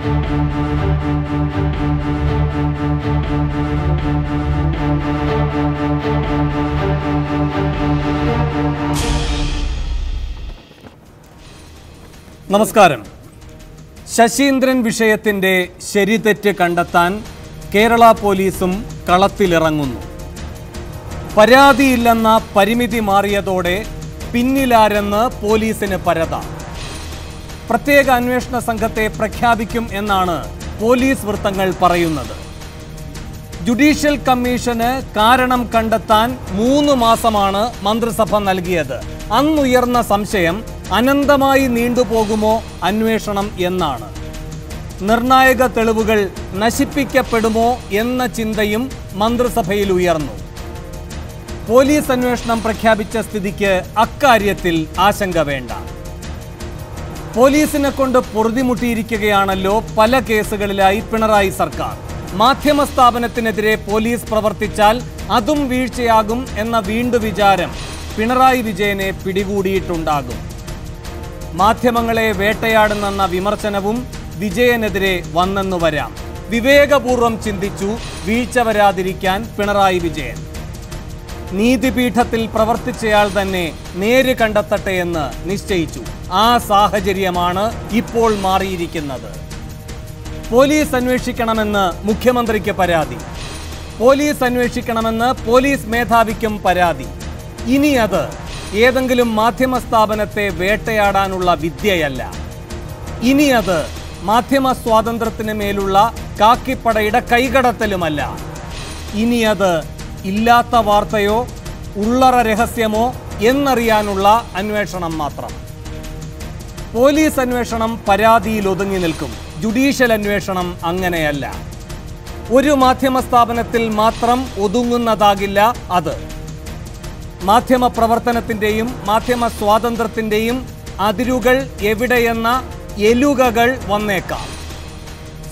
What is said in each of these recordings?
നമസ്കാരം. ശശീന്ദ്രൻ വിഷയത്തിന്റെ ശരിതെറ്റ് കണ്ടെത്താൻ കേരള പോലീസും കളത്തിലിറങ്ങുന്നു. പരാതിയില്ലെന്ന പരിമിതി മാറിയതോടെ പിന്നിലാരെന്ന് പോലീസിന് പരത. പ്രത്യേക അന്വേഷണ സംഘത്തെ പ്രഖ്യാപിക്കും എന്നാണ് പോലീസ് വൃത്തങ്ങൾ പറയുന്നത്. ജുഡീഷ്യൽ കമ്മീഷന് കാരണം കണ്ടെത്താൻ 3 മാസമാണ് മന്ത്രിസഭ നൽകിയത്. അന്നുയർന്ന സംശയം അനന്തമായി നീണ്ടുപോകുമോ അന്വേഷണം എന്നാണ്. നിർണായക തെളിവുകൾ നശിപ്പിക്കപ്പെടുമോ എന്ന ചിന്തയും മന്ത്രിസഭയിൽ ഉയർന്നു. പോലീസ് അന്വേഷണം പ്രഖ്യാപിച്ച സ്ഥിതിക്ക് അക്കാര്യത്തിൽ ആശങ്ക വേണ്ട. പോലീസിനെ കൊണ്ട് പൊറുതിമുട്ടിയിരിക്കുകയാണല്ലോ പല കേസുകളിലായി പിണറായി സർക്കാർ. മാധ്യമ സ്ഥാപനത്തിനെതിരെ പോലീസ് പ്രവർത്തിച്ചാൽ അതും വീഴ്ചയാകും എന്ന വിചാരം പിണറായി വിജയനെ പിടികൂടിയിട്ടുണ്ടാകും. മാധ്യമങ്ങളെ വേട്ടയാടുന്നെന്ന വിമർശനവും വിജയനെതിരെ വന്നെന്നു വരാം. വിവേകപൂർവം ചിന്തിച്ചു വീഴ്ച വരാതിരിക്കാൻ പിണറായി വിജയൻ. നീതിപീഠത്തിൽ പ്രവർത്തിച്ചയാൾ തന്നെ നേര് കണ്ടെത്തട്ടെ എന്ന് നിശ്ചയിച്ചു. ആ സാഹചര്യമാണ് ഇപ്പോൾ മാറിയിരിക്കുന്നത്. പോലീസ് അന്വേഷിക്കണമെന്ന് മുഖ്യമന്ത്രിക്ക് പരാതി. പോലീസ് അന്വേഷിക്കണമെന്ന് പോലീസ് മേധാവിക്കും പരാതി. ഇനി അത് ഏതെങ്കിലും മാധ്യമ സ്ഥാപനത്തെ വേട്ടയാടാനുള്ള വിദ്യയല്ല. ഇനി അത് മാധ്യമ സ്വാതന്ത്ര്യത്തിന് മേലുള്ള കാക്കിപ്പടയുടെ കൈകടത്തലുമല്ല. ഇനി അത് ഇല്ലാത്ത വാർത്തയോ ഉള്ളറ രഹസ്യമോ എന്നറിയാനുള്ള അന്വേഷണം മാത്രം. പോലീസ് അന്വേഷണം പരാതിയിൽ ഒതുങ്ങി നിൽക്കും. ജുഡീഷ്യൽ അന്വേഷണം അങ്ങനെയല്ല. ഒരു മാധ്യമ സ്ഥാപനത്തിൽ മാത്രം ഒതുങ്ങുന്നതാകില്ല അത്. മാധ്യമ പ്രവർത്തനത്തിൻ്റെയും മാധ്യമ സ്വാതന്ത്ര്യത്തിൻ്റെയും അതിരുകൾ എവിടെയെന്ന എലുകകൾ വന്നേക്കാം.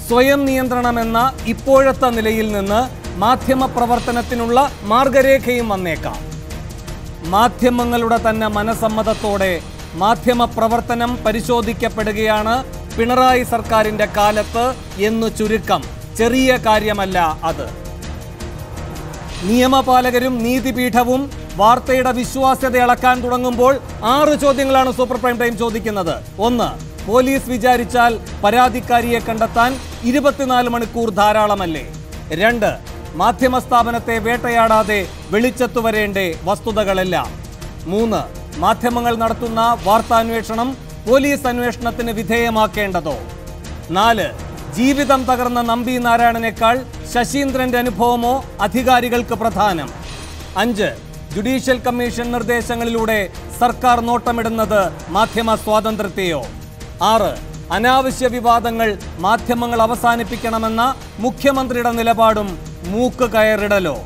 സ്വയം നിയന്ത്രണമെന്ന ഇപ്പോഴത്തെ നിലയിൽ നിന്ന് മാധ്യമ പ്രവർത്തനത്തിനുള്ള മാർഗരേഖയും വന്നേക്കാം. മാധ്യമങ്ങളുടെ തന്നെ മനസമ്മതത്തോടെ മാധ്യമ പ്രവർത്തനം പരിശോധിക്കപ്പെടുകയാണ് പിണറായി സർക്കാരിൻ്റെ കാലത്ത് എന്ന് ചുരുക്കം. ചെറിയ കാര്യമല്ല അത്. നിയമപാലകരും നീതിപീഠവും വാർത്തയുടെ വിശ്വാസ്യത അളക്കാൻ തുടങ്ങുമ്പോൾ 6 ചോദ്യങ്ങളാണ് സൂപ്പർ പ്രൈം ടൈം ചോദിക്കുന്നത്. 1. പോലീസ് വിചാരിച്ചാൽ പരാതിക്കാരിയെ കണ്ടെത്താൻ 24 മണിക്കൂർ ധാരാളമല്ലേ? 2. മാധ്യമ സ്ഥാപനത്തെ വേട്ടയാടാതെ വെളിച്ചത്തു വരേണ്ടേ വസ്തുതകളെല്ലാം? 3. മാധ്യമങ്ങൾ നടത്തുന്ന വാർത്താന്വേഷണം പോലീസ് അന്വേഷണത്തിന് വിധേയമാക്കേണ്ടതോ? 4. ജീവിതം തകർന്ന നമ്പി നാരായണനേക്കാൾ ശശീന്ദ്രന്റെ അനുഭവമോ അധികാരികൾക്ക് പ്രധാനം? 5. ജുഡീഷ്യൽ കമ്മീഷൻ നിർദ്ദേശങ്ങളിലൂടെ സർക്കാർ നോട്ടമിടുന്നത് മാധ്യമ സ്വാതന്ത്ര്യത്തെയോ? 6. അനാവശ്യ വിവാദങ്ങൾ മാധ്യമങ്ങൾ അവസാനിപ്പിക്കണമെന്ന മുഖ്യമന്ത്രിയുടെ നിലപാടും മൂക്ക് കയറിടലോ?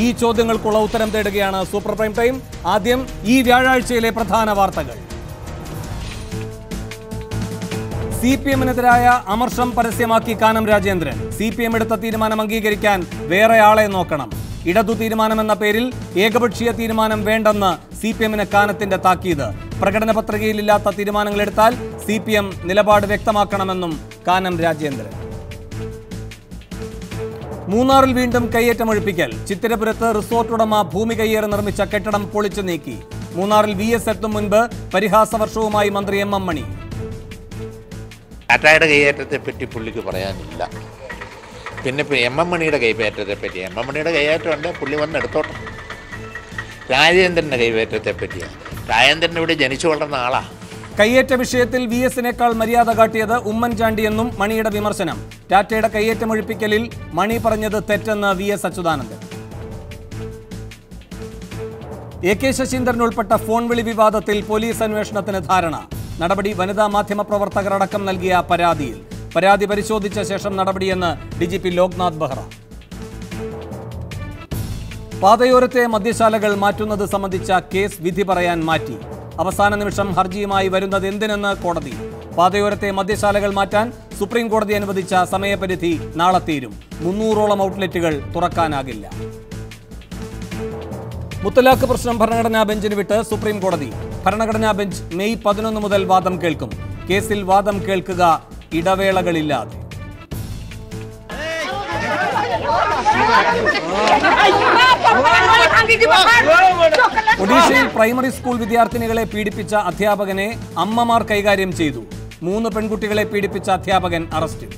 ഈ ചോദ്യങ്ങൾക്കുള്ള ഉത്തരം തേടുകയാണ് സൂപ്പർ പ്രൈം ടൈം. ആദ്യം ഈ വ്യാഴാഴ്ചയിലെ പ്രധാന വാർത്തകൾ. CPM-നെതിരായ അമർഷം പരസ്യമാക്കി കാനം രാജേന്ദ്രൻ. CPM എടുത്ത തീരുമാനം അംഗീകരിക്കാൻ വേറെ ആളെ നോക്കണം. ഇടതു തീരുമാനമെന്ന പേരിൽ ഏകപക്ഷീയ തീരുമാനം വേണ്ടെന്ന് CPM-ന് കാനത്തിന്റെ താക്കീത്. പ്രകടന പത്രികയിലില്ലാത്ത തീരുമാനങ്ങൾ എടുത്താൽ CPM നിലപാട് വ്യക്തമാക്കണമെന്നും കാനം രാജേന്ദ്രൻ. മൂന്നാറിൽ വീണ്ടും കയ്യേറ്റമൊഴിപ്പിക്കൽ. ചിത്തിരപുരത്ത് റിസോർട്ട് ഉടമ ഭൂമി കയ്യേറി നിർമ്മിച്ച കെട്ടിടം പൊളിച്ചു നീക്കി. മൂന്നാറിൽ VS എത്തും മുൻപ് പരിഹാസവർഷവുമായി മന്ത്രി MM മണി. ടാറ്റയുടെ കൈയേറ്റത്തെ പറ്റി പുള്ളിക്ക് പറയാനില്ല. പിന്നെ MM മണിയുടെ കൈയേറ്റത്തെ പറ്റി MM മണിയുടെ കൈയേറ്റമുണ്ട്, പുള്ളി വന്ന് എടുത്തോട്ടെ. രാജേന്ദ്രൻ്റെ കൈയേറ്റത്തെ പറ്റിയാണ്. രാജേന്ദ്രൻ ഇവിടെ ജനിച്ചു വളർന്ന ആളാ. കയ്യേറ്റ വിഷയത്തിൽ VS-നേക്കാൾ മര്യാദ കാട്ടിയത് ഉമ്മൻചാണ്ടിയെന്നും മണിയുടെ വിമർശനം. ടാറ്റയുടെ കയ്യേറ്റമൊഴിപ്പിക്കലിൽ മണി പറഞ്ഞത് തെറ്റെന്ന് VS അച്യുതാനന്ദൻ. AK ശശീന്ദ്രൻ ഉൾപ്പെട്ട ഫോൺ വിളി വിവാദത്തിൽ പോലീസ് അന്വേഷണത്തിന് ധാരണ. നടപടി വനിതാ മാധ്യമ പ്രവർത്തകർ അടക്കം നൽകിയ പരാതിയിൽ. പരാതി പരിശോധിച്ച ശേഷം നടപടിയെന്ന് DGP ലോക്നാഥ് ബെഹ്റ. പാതയോരത്തെ മദ്യശാലകൾ മാറ്റുന്നത് സംബന്ധിച്ച കേസ് വിധി പറയാൻ മാറ്റി. അവസാന നിമിഷം ഹർജിയുമായി വരുന്നത് എന്തിനെന്ന് കോടതി. പാതയോരത്തെ മദ്യശാലകൾ മാറ്റാൻ സുപ്രീം കോടതി അനുവദിച്ച സമയപരിധി നാളെ തീരും. 300ഓളം ഔട്ട്ലെറ്റുകൾ തുറക്കാനാകില്ല. മുത്തലാഖ് പ്രശ്നം ഭരണഘടനാ ബെഞ്ചിന് വിട്ട് സുപ്രീം കോടതി. ഭരണഘടനാ ബെഞ്ച് മെയ് 11 മുതൽ വാദം കേൾക്കും. കേസിൽ വാദം കേൾക്കുക ഇടവേളകളില്ലാതെ. ഒഡീഷയിൽ പ്രൈമറി സ്കൂൾ വിദ്യാർത്ഥിനികളെ പീഡിപ്പിച്ച അധ്യാപകനെ അമ്മമാർ കൈകാര്യം ചെയ്തു. 3 പെൺകുട്ടികളെ പീഡിപ്പിച്ച അധ്യാപകൻ അറസ്റ്റിൽ.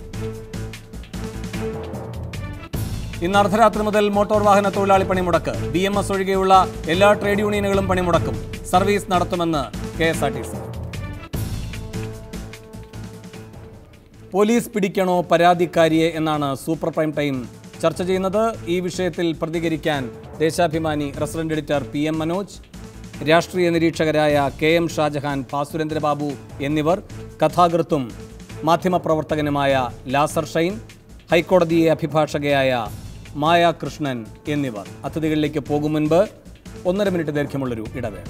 ഇന്ന് അർദ്ധരാത്രി മുതൽ മോട്ടോർ വാഹന തൊഴിലാളി പണിമുടക്ക്. BMS ഒഴികെയുള്ള എല്ലാ ട്രേഡ് യൂണിയനുകളും പണിമുടക്കും. സർവീസ് നടത്തുമെന്ന് KSRTC. പോലീസ് പിടിക്കണോ പരാതിക്കാരിയെ എന്നാണ് സൂപ്പർ പ്രൈം ടൈം ചർച്ച ചെയ്യുന്നത്. ഈ വിഷയത്തിൽ പ്രതികരിക്കാൻ Deshabhimani resident editor PM Manoj, രാഷ്ട്രീയ നിരീക്ഷകരായ KM ഷാജഹാൻ, ഭാസുരേന്ദ്രബാബു എന്നിവർ, കഥാകൃത്തും മാധ്യമപ്രവർത്തകനുമായ ലാസർ ഷൈൻ, ഹൈക്കോടതി അഭിഭാഷകയായ മായ കൃഷ്ണൻ എന്നിവർ. അതിഥികളിലേക്ക് പോകും മുൻപ് 1.5 മിനിറ്റ് ദൈർഘ്യമുള്ളൊരു ഇടവേള.